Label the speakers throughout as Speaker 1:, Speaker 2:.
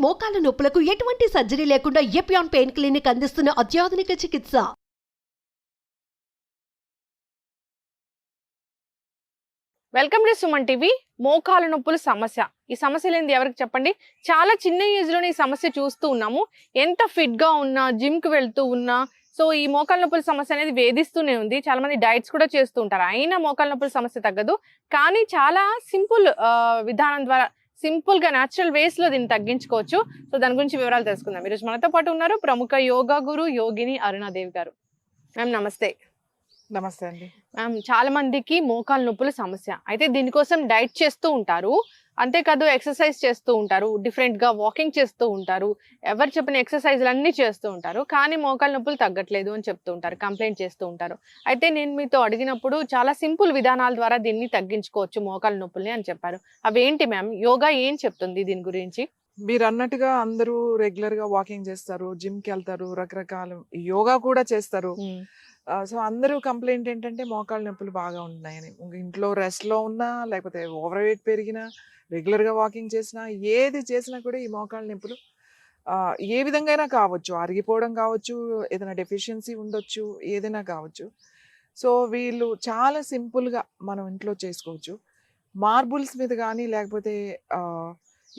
Speaker 1: మోకాల నొప్పులకు ఎటువంటి సర్జరీ లేకుండా ఎపియాన్ పెయిన్ క్లినిక్ అందిస్తున్న అత్యాధునిక చికిత్స.
Speaker 2: Welcome to Suman TV. మోకాలు నొప్పుల సమస్య, ఈ సమస్య లేనిది ఎవరికి చెప్పండి. చాలా చిన్న ఏజ్ లోనే ఈ సమస్య చూస్తూ ఉన్నాము. ఎంత ఫిట్ గా ఉన్నా, జిమ్ కి వెళ్తూ ఉన్నా, సో ఈ మోకాలు నొప్పుల సమస్య అనేది వేధిస్తూనే ఉంది. చాలా మంది డైట్స్ కూడా చేస్తూ ఉంటారు, అయినా మోకాలు నొప్పుల సమస్య తగ్గదు. కానీ చాలా సింపుల్ విధానం ద్వారా, సింపుల్ గా న్యాచురల్ వేస్ లో దీన్ని తగ్గించుకోవచ్చు. సో దాని గురించి వివరాలు తెలుసుకుందాం. ఈరోజు మనతో పాటు ఉన్నారు ప్రముఖ యోగా గురు యోగిని అరుణాదేవి గారు. మ్యామ్ నమస్తే.
Speaker 3: నమస్తే అండి.
Speaker 2: మ్యామ్, చాలా మందికి మోకాలు నొప్పుల సమస్య, అయితే దీనికోసం డైట్ చేస్తూ ఉంటారు, అంతేకాదు ఎక్సర్సైజ్ చేస్తూ ఉంటారు, డిఫరెంట్ గా వాకింగ్ చేస్తూ ఉంటారు, ఎవరు చెప్పిన ఎక్సర్సైజ్లు అన్ని చేస్తూ ఉంటారు, కానీ మోకాలు నొప్పులు తగ్గట్లేదు అని చెప్తూ ఉంటారు, కంప్లైంట్ చేస్తూ ఉంటారు. అయితే నేను మీతో అడిగినప్పుడు చాలా సింపుల్ విధానాల ద్వారా దీన్ని తగ్గించుకోవచ్చు మోకాలు నొప్పుల్ని అని చెప్పారు. అవేంటి మ్యామ్? యోగా ఏం చెప్తుంది దీని గురించి?
Speaker 3: మీరు అన్నట్టుగా అందరూ రెగ్యులర్ గా వాకింగ్ చేస్తారు, జిమ్ కి వెళ్తారు, రకరకాల యోగా కూడా చేస్తారు. సో అందరూ కంప్లైంట్ ఏంటంటే మోకాళ్ళ నొప్పులు బాగా ఉన్నాయని. ఇంట్లో రెస్ట్ లో ఉన్నా, లేకపోతే ఓవర్ వెయిట్ పెరిగినా, రెగ్యులర్ గా వాకింగ్ చేసినా, ఏది చేసినా కూడా ఈ మోకాళ్ళ నొప్పులు ఏ విధంగా అయినా కావచ్చు, అరిగిపోవడం కావచ్చు, ఏదైనా డెఫిషియన్సీ ఉండొచ్చు, ఏదైనా కావచ్చు. సో వీళ్ళు చాలా సింపుల్ గా మనం ఇంట్లో చేసుకోవచ్చు. మార్బుల్స్ మీద కానీ, లేకపోతే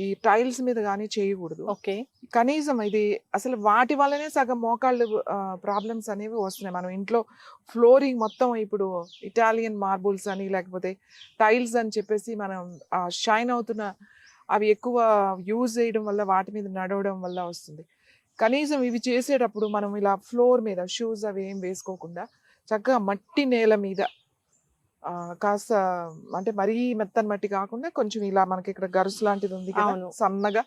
Speaker 3: ఈ టైల్స్ మీద కానీ చేయకూడదు.
Speaker 2: ఓకే.
Speaker 3: కనీసం ఇది అసలు వాటి వల్లనే సగం మోకాళ్ళు ప్రాబ్లమ్స్ అనేవి వస్తున్నాయి. మనం ఇంట్లో ఫ్లోరింగ్ మొత్తం ఇప్పుడు ఇటాలియన్ మార్బుల్స్ అని, లేకపోతే టైల్స్ అని చెప్పేసి మనం షైన్ అవుతున్న అవి ఎక్కువ యూజ్ చేయడం వల్ల, వాటి మీద నడవడం వల్ల వస్తుంది. కనీసం ఇవి చేసేటప్పుడు మనం ఇలా ఫ్లోర్ మీద షూస్ అవి ఏం వేసుకోకుండా చక్కగా మట్టి నేల మీద కాస్త, అంటే మరీ మెత్తని మట్టి కాకుండా కొంచెం ఇలా మనకి ఇక్కడ గరుసు లాంటిది ఉంది కదా, సన్నగా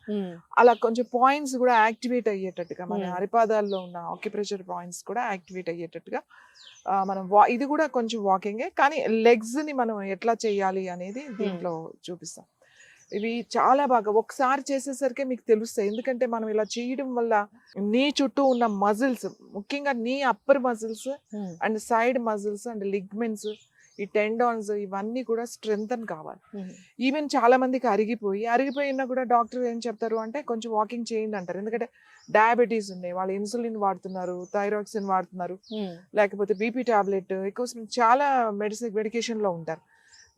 Speaker 3: అలా కొంచెం పాయింట్స్ కూడా యాక్టివేట్ అయ్యేటట్టుగా, మన అరిపాదాల్లో ఉన్న ఆక్యుప్రెషర్ పాయింట్స్ కూడా యాక్టివేట్ అయ్యేటట్టుగా మనం ఇది కూడా కొంచెం వాకింగే, కానీ లెగ్స్ ని మనం ఎట్లా చేయాలి అనేది దీంట్లో చూపిస్తాం. ఇవి చాలా బాగా ఒకసారి చేసేసరికి మీకు తెలుస్తాయి. ఎందుకంటే మనం ఇలా చేయడం వల్ల నీ చుట్టూ ఉన్న మజిల్స్, ముఖ్యంగా నీ upper muscles and side muscles and ligaments, ఈ టెండాన్స్, ఇవన్నీ కూడా స్ట్రెంగ్తన్ కావాలి. ఈవెన్ చాలా మందికి అరిగిపోయినా కూడా డాక్టర్ ఏం చెప్తారు అంటే కొంచెం వాకింగ్ చేయండి అంటారు. ఎందుకంటే డయాబెటీస్ ఉన్నాయి, వాళ్ళు ఇన్సులిన్ వాడుతున్నారు, థైరాక్సిన్ వాడుతున్నారు, లేకపోతే బీపీ టాబ్లెట్ ఎక్కువ చాలా మెడికేషన్ లో ఉంటారు.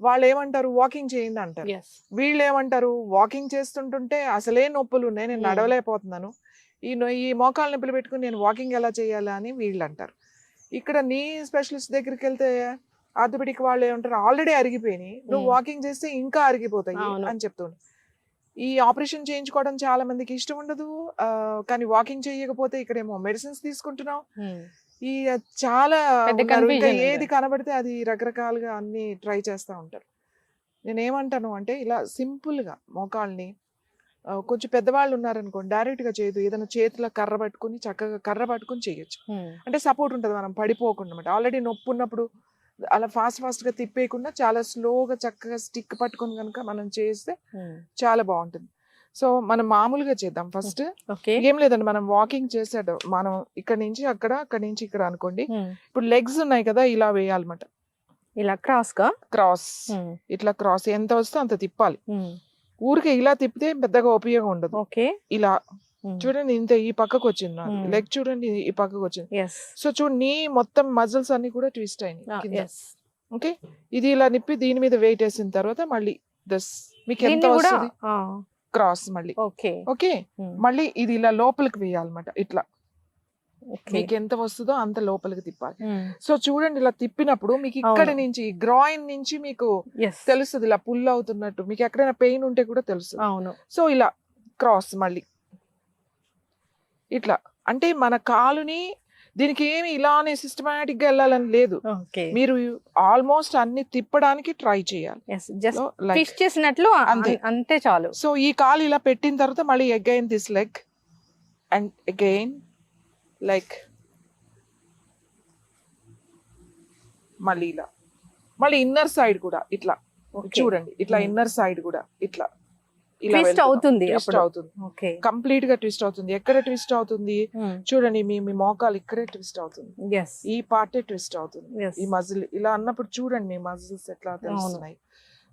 Speaker 3: వాళ్ళు ఏమంటారు వాకింగ్ చేయండి అంటారు. వీళ్ళు ఏమంటారు వాకింగ్ చేస్తుంటుంటే అసలే నొప్పులు ఉన్నాయి, నేను నడవలేకపోతున్నాను, ఈ మోకాలు నొప్పులు పెట్టుకుని నేను వాకింగ్ ఎలా చేయాలా అని వీళ్ళు అంటారు. ఇక్కడ నీ స్పెషలిస్ట్ దగ్గరికి వెళ్తే ఆర్థోపెడిక్ వాళ్ళు ఏమంటారు, ఆల్రెడీ అరిగిపోయినాయి, నువ్వు వాకింగ్ చేస్తే ఇంకా అరిగిపోతాయి అని చెప్తుండ్రు. ఈ ఆపరేషన్ చేయించుకోవడం చాలా మందికి ఇష్టం ఉండదు, కానీ వాకింగ్ చేయకపోతే ఇక్కడేమో మెడిసిన్స్ తీసుకుంటున్నాం. ఈ చాలా ఇంకా ఏది కనబడితే అది రకరకాలుగా అన్ని ట్రై చేస్తూ ఉంటారు. నేనేమంటాను అంటే ఇలా సింపుల్ గా మోకాళ్ళని, కొంచెం పెద్దవాళ్ళు ఉన్నారనుకోండి డైరెక్ట్ గా చేయదు, ఏదైనా చేతిలో కర్ర పట్టుకుని చక్కగా కర్ర పట్టుకుని చేయొచ్చు. అంటే సపోర్ట్ ఉంటుంది, మనం పడిపోకుండా అనమాట. ఆల్రెడీ నొప్పి ఉన్నప్పుడు అలా ఫాస్ట్ గా తిప్పేయకుండా చాలా స్లోగా చక్కగా స్టిక్ పట్టుకుని కనుక మనం చేస్తే చాలా బాగుంటుంది. సో మనం మామూలుగా చేద్దాం. ఫస్ట్ ఏం లేదండి, మనం వాకింగ్ చేసాడు, మనం ఇక్కడ నుంచి అక్కడ, అక్కడ నుంచి ఇక్కడ అనుకోండి. ఇప్పుడు లెగ్స్ ఉన్నాయి కదా, ఇలా వేయాలన్నమాట.
Speaker 2: ఇలా క్రాస్
Speaker 3: ఇట్లా క్రాస్ ఎంత వస్తే అంత తిప్పాలి. ఊరికే ఇలా తిప్పితే పెద్దగా ఉపయోగం ఉండదు. ఇలా చూడండి, ఇంత ఈ పక్కకు వచ్చింది, లెగ్ చూడండి ఈ పక్కకు వచ్చింది. సో చూడండి, మొత్తం మజిల్స్ అన్ని కూడా ట్విస్ట్ అయినాయి. ఓకే, ఇది ఇలా నిప్పి దీని మీద వెయిట్ వేసిన తర్వాత మళ్ళీ మీకు ఎంత వస్తుంది క్రాస్ మళ్ళీ. ఓకే, మళ్ళీ ఇది ఇలా లోపలికి వేయాలన్నమాట. ఇట్లా మీకు ఎంత వస్తుందో అంత లోపలికి తిప్పాలి. సో చూడండి, ఇలా తిప్పినప్పుడు మీకు ఇక్కడ నుంచి గ్రాయిన్ నుంచి మీకు తెలుస్తుంది ఇలా పుల్ అవుతున్నట్టు. మీకు ఎక్కడైనా పెయిన్ ఉంటే కూడా తెలుస్తుంది. సో ఇలా క్రాస్ మళ్ళీ ఇట్లా, అంటే మన కాలుని దీనికి ఏమి ఇలానే సిస్టమాటిక్ గా వెళ్ళాలని లేదు, మీరు ఆల్మోస్ట్ అన్ని తిప్పడానికి ట్రై చేయాలి.
Speaker 2: అంతే చాలు.
Speaker 3: సో ఈ కాలు ఇలా పెట్టిన తర్వాత మళ్ళీ again this leg and again like, మళ్ళీ ఇలా, మళ్ళీ ఇన్నర్ సైడ్ కూడా ఇట్లా చూడండి, ఇట్లా ఇన్నర్ సైడ్ కూడా ఇట్లా
Speaker 2: ట్విస్ట్ అవుతుంది,
Speaker 3: కంప్లీట్ గా ట్విస్ట్ అవుతుంది. ఎక్కడ ట్విస్ట్ అవుతుంది చూడండి, మీ మోకాలు ఇక్కడే ట్విస్ట్ అవుతుంది, ఈ పార్టే ట్విస్ట్ అవుతుంది, ఈ మజిల్ ఇలా అన్నప్పుడు చూడండి మీ మజిల్స్ ఎట్లా తెలుస్తున్నాయి.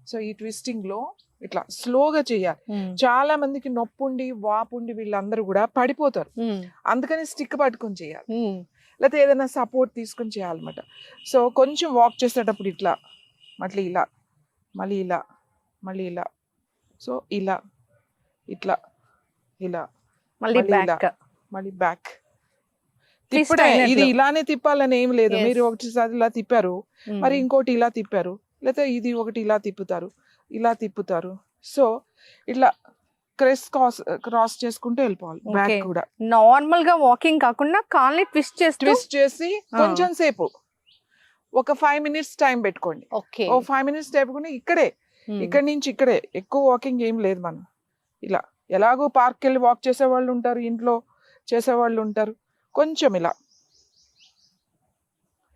Speaker 3: సో ఈ ట్విస్టింగ్ లో ఇట్లా స్లోగా చేయాలి. చాలా మందికి నొప్పి ఉండి వాపు ఉండి వీళ్ళందరూ కూడా పడిపోతారు. అందుకని స్టిక్ పట్టుకొని చేయాలి, లేకపోతే ఏదైనా సపోర్ట్ తీసుకొని చేయాలన్నమాట. సో కొంచెం వాక్ చేసేటప్పుడు ఇట్లా మళ్ళీ ఇలా మళ్ళీ ఇలా మళ్ళీ ఇలా, సో ఇలా ఇట్లా ఇలా
Speaker 2: మళ్ళీ
Speaker 3: ఇలా మళ్ళీ బ్యాక్ తిప్పడే. ఇది ఇలానే తిప్పాలని ఏం లేదు. మీరు ఒకటిసారి ఇలా తిప్పారు, మరి ఇంకోటి ఇలా తిప్పారు, లేకపోతే ఇది ఒకటి ఇలా తిప్పుతారు. సో ఇట్లా క్రాస్ చేసుకుంటూ వెళ్ళిపోవాలి. బ్యాక్ కూడా
Speaker 2: నార్మల్ గా వాకింగ్ కాకుండా కాల్ని ట్విస్ట్ చేసి
Speaker 3: కొంచెం సేపు ఒక 5 minutes టైం పెట్టుకోండి. ఓ 5 minutes పెట్టుకుని ఇక్కడి నుంచి ఇక్కడే ఎక్కువ వాకింగ్ ఏం లేదు. మనం ఇలా ఎలాగో పార్క్ వెళ్ళి వాక్ చేసేవాళ్ళు ఉంటారు, ఇంట్లో చేసేవాళ్ళు ఉంటారు. కొంచెం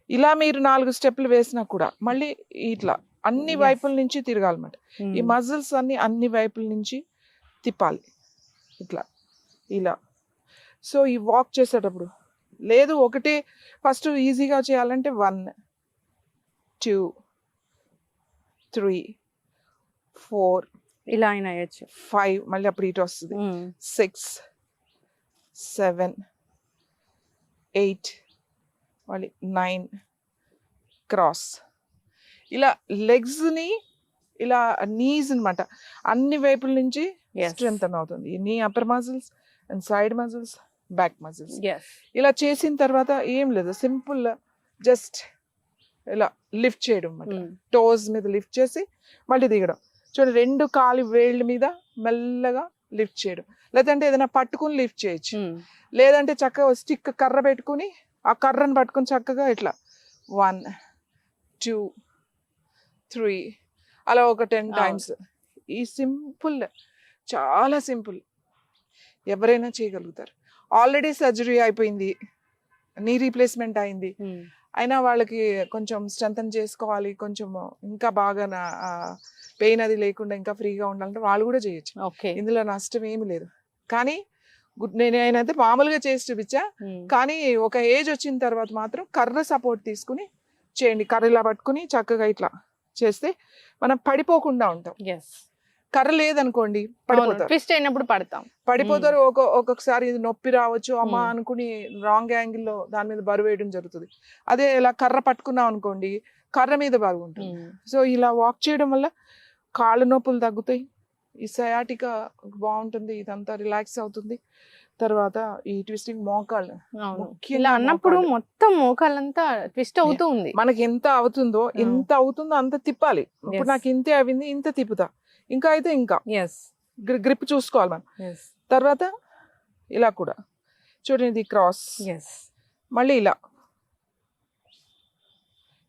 Speaker 3: ఇలా మీరు 4 steps వేసినా కూడా మళ్ళీ ఇట్లా అన్ని వైపుల నుంచి తిరగాలన్నమాట. ఈ మజిల్స్ అన్ని వైపుల నుంచి తిప్పాలి ఇట్లా ఇలా. సో ఈ వాక్ చేసేటప్పుడు లేదు ఒకటే ఫస్ట్ ఈజీగా చేయాలంటే 1 2 3 4
Speaker 2: ఇలా అయినా
Speaker 3: 5 మళ్ళీ అప్పుడు ఇటు వస్తుంది 6 7 8 మళ్ళీ 9 క్రాస్. ఇలా లెగ్స్ ని ఇలా నీస్ అన్నమాట అన్ని వైపుల నుంచి స్ట్రెంగ్తన్ అవుతుంది. నీ upper muscles and side muscles, back muscles. ఇలా చేసిన తర్వాత ఏం లేదు, సింపుల్ జస్ట్ ఇలా లిఫ్ట్ చేయడం అన్నమాట. టోస్ మీద లిఫ్ట్ చేసి మళ్ళీ దిగడం. చూడండి 2 కాలి వేళ్ళ మీద మెల్లగా లిఫ్ట్ చేయడం. లేదంటే ఏదైనా పట్టుకుని లిఫ్ట్ చేయొచ్చు, లేదంటే చక్కగా స్టిక్ కర్ర పెట్టుకుని ఆ కర్రను పట్టుకుని చక్కగా ఇట్లా 1 2 3 అలా ఒక 10 times. ఈ సింపుల్, చాలా సింపుల్, ఎవరైనా చేయగలుగుతారు. ఆల్రెడీ సర్జరీ అయిపోయింది, నీ రీప్లేస్మెంట్ అయింది, అయినా వాళ్ళకి కొంచెం స్ట్రెంథన్ చేసుకోవాలి, కొంచెం ఇంకా బాగా పెయిన్ అది లేకుండా ఇంకా ఫ్రీగా ఉండాలంటే వాళ్ళు కూడా చేయొచ్చు. ఇందులో నష్టం ఏమి లేదు. కానీ నేనైతే మామూలుగా చేసి చూపించా, కానీ ఒక ఏజ్ వచ్చిన తర్వాత మాత్రం కర్ర సపోర్ట్ తీసుకుని చేయండి. కర్ర ఇలా పట్టుకుని చక్కగా ఇట్లా చేస్తే మనం పడిపోకుండా ఉంటాం. కర్ర లేదనుకోండి పడిపోతారు. ఒక్కొక్కసారి ఇది నొప్పి రావచ్చు అమ్మా అనుకుని రాంగ్ యాంగిల్లో దాని మీద బరువు వేయడం జరుగుతుంది. అదే ఇలా కర్ర పట్టుకున్నాం అనుకోండి, కర్ర మీద బరువు ఉంటుంది. సో ఇలా వాక్ చేయడం వల్ల కాళ్ళ నొప్పులు తగ్గుతాయి, ఈ సయాటికా బాగుంటుంది, ఇదంతా రిలాక్స్ అవుతుంది. తర్వాత ఈ ట్విస్టింగ్ మోకాళ్ళు
Speaker 2: అన్నప్పుడు మొత్తం మోకాళ్ళంతా ట్విస్ట్ అవుతూ ఉంది.
Speaker 3: మనకి ఎంత అవుతుందో అంత తిప్పాలి. ఇప్పుడు నాకు ఇంతే అయింది, ఇంత తిప్పుతా, ఇంకా అయితే ఇంకా గ్రిప్ చూసుకోవాలి మనం. తర్వాత ఇలా కూడా చూడండి, ఇది క్రాస్, మళ్ళీ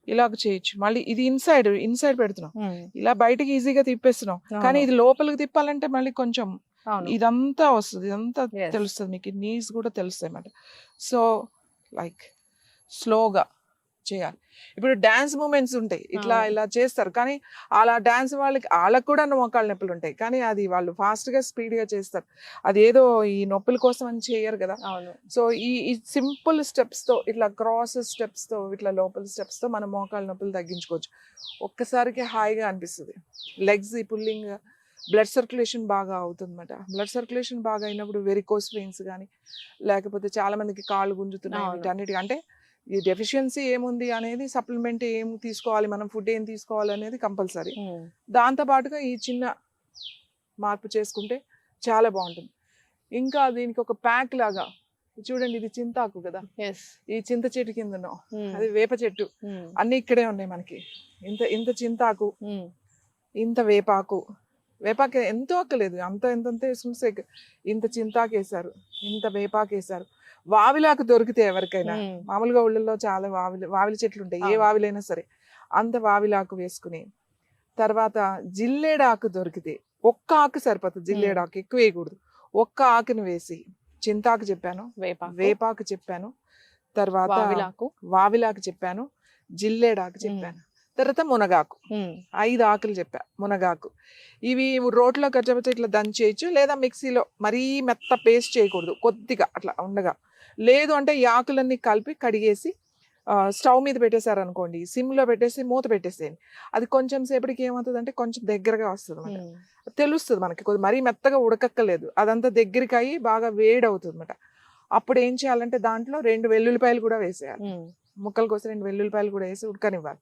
Speaker 3: ఇలాగ చేయొచ్చు. మళ్ళీ ఇది ఇన్సైడ్ పెడుతున్నాం, ఇలా బయటకి ఈజీగా తిప్పేస్తున్నాం. కానీ ఇది లోపలికి తిప్పాలంటే మళ్ళీ కొంచెం ఇదంతా వస్తుంది, ఇదంతా తెలుస్తుంది మీకు, నీస్ కూడా తెలుస్తాయి అన్నమాట. సో లైక్ స్లోగా చేయాలి. ఇప్పుడు డాన్స్ మూమెంట్స్ ఉంటాయి, ఇట్లా ఇలా చేస్తారు, కానీ అలా డాన్స్ వాళ్ళకి కూడా మోకాళ్ళ నొప్పులు ఉంటాయి, కానీ అది వాళ్ళు ఫాస్ట్ గా స్పీడ్ గా చేస్తారు. అది ఏదో ఈ నొప్పుల కోసం అని చేయరు కదా. సో ఈ సింపుల్ స్టెప్స్ తో, ఇట్లా క్రాస్ స్టెప్స్ తో, ఇట్లా లోపల స్టెప్స్ తో మనం మోకాళ్ళ నొప్పులు తగ్గించుకోవచ్చు. ఒక్కసారికి హాయిగా అనిపిస్తుంది. లెగ్స్ పుల్లింగ్, బ్లడ్ సర్క్యులేషన్ బాగా అవుతుంది అన్నమాట. బ్లడ్ సర్క్యులేషన్ బాగా అయినప్పుడు వెరికోస్ వెయిన్స్ కానీ, లేకపోతే చాలా మందికి కాళ్ళు గుంజుతున్నాయి, వీటన్నిటికీ అంటే ఈ డెఫిషియన్సీ ఏముంది అనేది, సప్లిమెంట్ ఏం తీసుకోవాలి, మనం ఫుడ్ ఏం తీసుకోవాలి అనేది కంపల్సరీ. దాంతో పాటుగా ఈ చిన్న మార్పు చేసుకుంటే చాలా బాగుంటుంది. ఇంకా దీనికి ఒక ప్యాక్ లాగా చూడండి, ఇది చింతాకు కదా, ఈ చింత చెట్టు కింద ఉన్నాం, అది వేప చెట్టు, అన్ని ఇక్కడే ఉన్నాయి మనకి. ఇంత చింతాకు, ఇంత వేపాకు ఎంతో అక్కలేదు, ఎంత వేసుకుంటే ఇంత చింతాకు వేసారు, ఇంత వేపాకు వేసారు. వావిలాకు దొరికితే ఎవరికైనా, మామూలుగా ఊళ్ళల్లో చాలా వావిలి చెట్లు ఉంటాయి, ఏ వావిలైనా సరే, అంత వావిలాకు వేసుకుని, తర్వాత జిల్లేడాకు దొరికితే ఒక్క ఆకు సరిపోతుంది, జిల్లేడాకు ఎక్కువ వేయకూడదు, ఒక్క ఆకుని వేసి, చింతాకు చెప్పాను, వేపాకు చెప్పాను, తర్వాత వావిలాకు చెప్పాను, జిల్లేడాకు చెప్పాను, తర్వాత మునగాకు, 5 ఆకులు చెప్పా. మునగాకు ఇవి రోట్లో కచ్చబెట్టి ఇట్లా దంచేయచ్చు, లేదా మిక్సీలో మరీ మెత్త పేస్ట్ చేయకూడదు, కొద్దిగా అట్లా ఉండగా. లేదు అంటే ఈ ఆకులన్నీ కలిపి కడిగేసి స్టవ్ మీద పెట్టేశారనుకోండి, సిమ్‌లో పెట్టేసి మూత పెట్టేసేయండి. అది కొంచెం సేపటికి ఏమవుతదంటే కొంచెం దగ్గరగా వస్తదన్నమాట. తెలుస్తది మనకి. మరీ మెత్తగా ఉడకక్కర్లేదు. అదంతా దగ్గరికయ్యి బాగా వేడవుతదన్నమాట. అప్పుడు ఏం చేయాలంటే దాంట్లో 2 వెల్లుల్లిపాయలు కూడా వేసేయాలి. ముక్కలు కోసి 2 వెల్లుల్లిపాయలు కూడా వేసి ఉడకనివ్వాలి.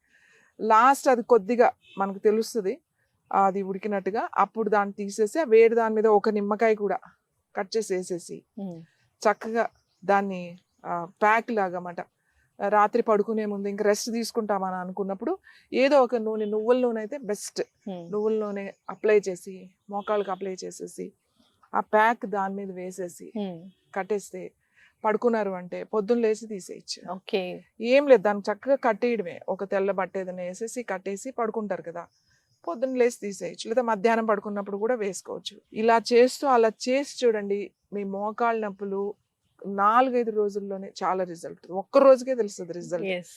Speaker 3: లాస్ట్ అది కొద్దిగా మనకు తెలుస్తది. అది ఉడికినట్టుగా. అప్పుడు దాన్ని తీసేసి ఆ వేడి దాని మీద ఒక నిమ్మకాయ కూడా కట్ చేసి వేసేసి చక్కగా దాన్ని ప్యాక్ లాగా మాట రాత్రి పడుకునే ముందు ఇంకా రెస్ట్ తీసుకుంటామని అనుకున్నప్పుడు ఏదో ఒక నూనె, నువ్వుల నూనె అయితే బెస్ట్. నువ్వుల నూనె అప్లై చేసి మోకాళ్ళకి అప్లై చేసేసి ఆ ప్యాక్ దాని మీద వేసేసి కట్టేస్తే పడుకున్నారు అంటే పొద్దున్న లేచి తీసేయచ్చు.
Speaker 2: ఓకే,
Speaker 3: ఏం లేదు, దాన్ని చక్కగా కట్టేయడమే. ఒక తెల్ల బట్ట ఏదైనా వేసేసి కట్టేసి పడుకుంటారు కదా, పొద్దున్న లేచి తీసేయచ్చు. లేదా మధ్యాహ్నం పడుకున్నప్పుడు కూడా వేసుకోవచ్చు. ఇలా చేస్తూ అలా చేసి చూడండి, మీ మోకాళ్ళ నొప్పులు 4-5 రోజుల్లోనే చాలా రిజల్ట్. ఒక్క రోజుకే తెలుస్తుంది రిజల్ట్.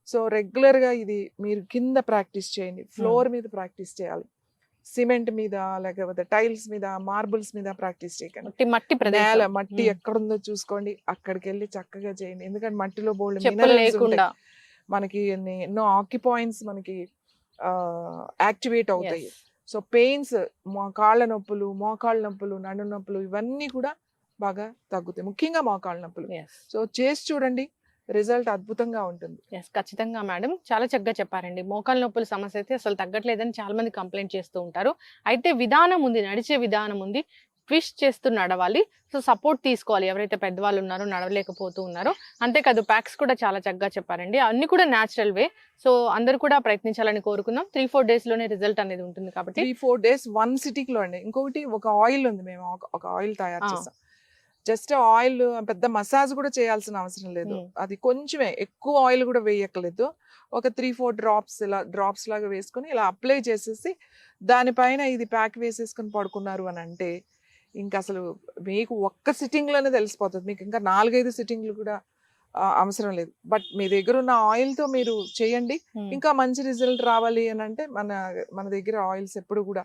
Speaker 3: సో రెగ్యులర్ గా ఇది మీరు కింద ప్రాక్టీస్ చేయండి, ఫ్లోర్ మీద ప్రాక్టీస్ చేయాలి. సిమెంట్ మీద లేకపోతే టైల్స్ మీద, మార్బుల్స్ మీద ప్రాక్టీస్ చేయకండి. నేల మట్టి ఎక్కడుందో చూసుకోండి, అక్కడికి వెళ్ళి చక్కగా చేయండి. ఎందుకంటే మట్టిలో బోల్డ్ మినరల్స్ ఉంటాయి, మనకి ఎన్నో ఆక్యుపాయింట్స్ మనకి యాక్టివేట్ అవుతాయి. సో పెయిన్స్, కాళ్ళ నొప్పులు, మోకాళ్ళ నొప్పులు, నడు నొప్పులు ఇవన్నీ కూడా బాగా తగ్గుతాయి, ముఖ్యంగా మోకాళ్ళ నొప్పులు. సో చేసి చూడండి, రిజల్ట్ అద్భుతంగా ఉంటుంది.
Speaker 2: ఖచ్చితంగా మేడం, చాలా చక్కగా చెప్పారండి. మోకాళ్ళ నొప్పుల సమస్య అయితే అసలు తగ్గట్లేదని చాలా మంది కంప్లైంట్ చేస్తూ ఉంటారు. అయితే విధానం ఉంది, నడిచే విధానం ఉంది, ట్విస్ట్ చేస్తూ నడవాలి. సో సపోర్ట్ తీసుకోవాలి ఎవరైతే పెద్దవాళ్ళు ఉన్నారో, నడవలేకపోతూ ఉన్నారో. అంతేకాదు ప్యాక్స్ కూడా చాలా చక్కగా చెప్పారండి, అన్ని కూడా న్యాచురల్ వే. సో అందరు కూడా ప్రయత్నించాలని కోరుకుందాం. 3-4 days లోనే రిజల్ట్ అనేది ఉంటుంది కాబట్టి
Speaker 3: 3-4 days 1 sitting లో అండి. ఇంకొకటి ఒక ఆయిల్ ఉంది, మేము ఒక ఆయిల్ తయారు చేసాం. జస్ట్ ఆయిల్ పెద్ద మసాజ్ కూడా చేయాల్సిన అవసరం లేదు, అది కొంచెమే, ఎక్కువ ఆయిల్ కూడా వేయక్కలేదు. ఒక 3-4 డ్రాప్స్ ఇలా డ్రాప్స్ లాగా వేసుకుని ఇలా అప్లై చేసేసి దానిపైన ఇది ప్యాక్ వేసేసుకుని పడుకున్నారు అని అంటే ఇంకా అసలు మీకు ఒక్క సిట్టింగ్ లోనే తెలిసిపోతుంది. మీకు ఇంకా 4-5 సిట్టింగ్లు కూడా అవసరం లేదు. బట్ మీ దగ్గర ఉన్న ఆయిల్ తో మీరు చేయండి, ఇంకా మంచి రిజల్ట్ రావాలి అని అంటే మన దగ్గర ఆయిల్స్ ఎప్పుడు కూడా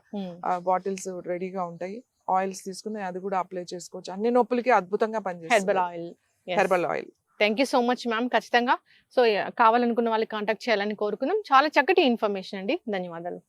Speaker 3: బాటిల్స్ రెడీగా ఉంటాయి. ఆయిల్స్ తీసుకుని అది కూడా అప్లై చేసుకోవచ్చు. అన్ని నొప్పులకి అద్భుతంగా పనిచేస్తుంది herbal oil.
Speaker 2: Thank you so much ma'am. ఖచ్చితంగా సో కావాలనుకున్న వాళ్ళకి కాంటాక్ట్ చేయాలని కోరుకుందాం. చాలా చక్కటి ఇన్ఫర్మేషన్ అండి, ధన్యవాదాలు.